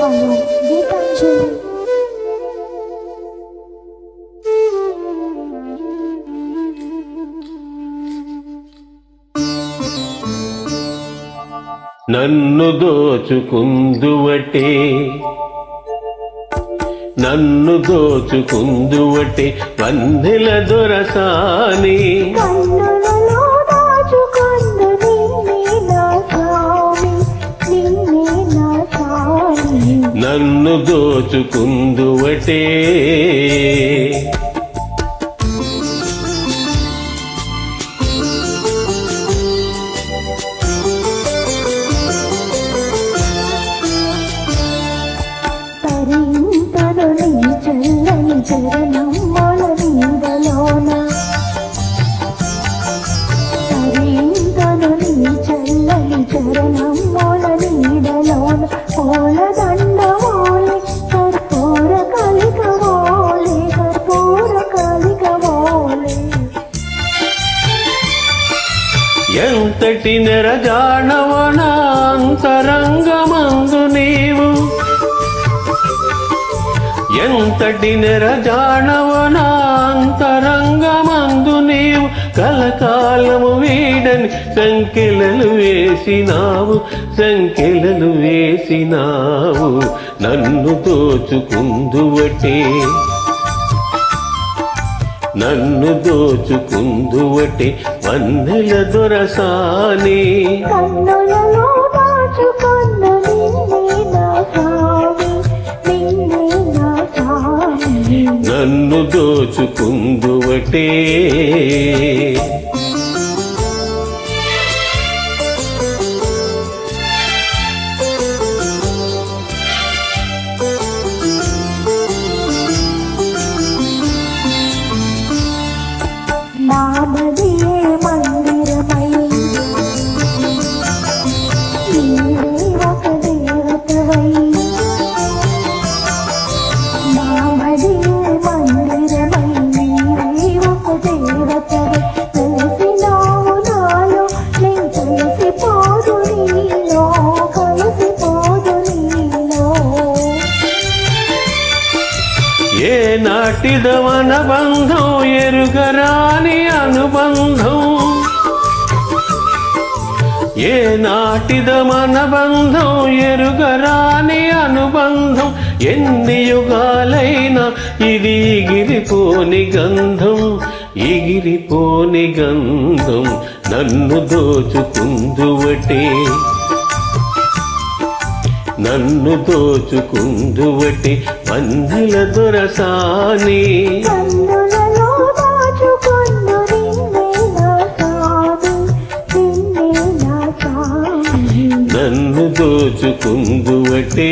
పలు గీతాంజలి. నన్ను దోచుకుందువటే నన్ను దోచుకుందువటే వన్నెల దొరసాని కన్నులలో దాచుకొందు నిన్నే నా స్వామి, నిన్నే నా స్వామి. నన్ను దోచుకుందువటే తరింతను నీ చల్లని చరణమ్మల నీడలోన, తరింతను నీ చల్లని చరణమ్మల నీడలోన, పూలదండవోలే కర్పూర కలికవోలే, కర్పూర కలికవోలే. ఎంతటి నెరజాణవన అంతరంగమందు నీవు, ఎంతటి నెరజాణవన అంతరంగమందు నీవు, కలకాలము వీడని సంకెలలు వేసినావు, సంకెలలు వేసినావు. నన్ను దోచుకుందువటే నన్ను దోచుకుందువటే వన్నెల దొరసాని కన్నులలో దాచుకొందు నిన్నే నా స్వామి, నిన్నే నా స్వామి. నన్ను దోచుకుందువటే నామదియే మందిరమై నీవే ఒక దేవతవై, నామదియే మందిరమై నీవే ఒక దేవతవై. కలిసినావు నాలో నేను కలిసిపోదు నీలో, కలిసిపోదు నీలో. ఏ నాటిదవన బంధం ఎరుగరాని అనుబంధం, ఏ నాటిదమన బంధం ఎరుగరాని అనుబంధం. ఎన్ని యుగాలైనా ఇది ఎగిరిపోని గంధం, ఎగిరిపోని గంధం. నన్ను దోచుకుందువటే నన్ను దోచుకుందువటే వన్నెల దొరసాని కన్నులలో దాచుకొందు నిన్నే నా స్వామి, నిన్నే నా స్వామి. నన్ను దోచుకుందువటే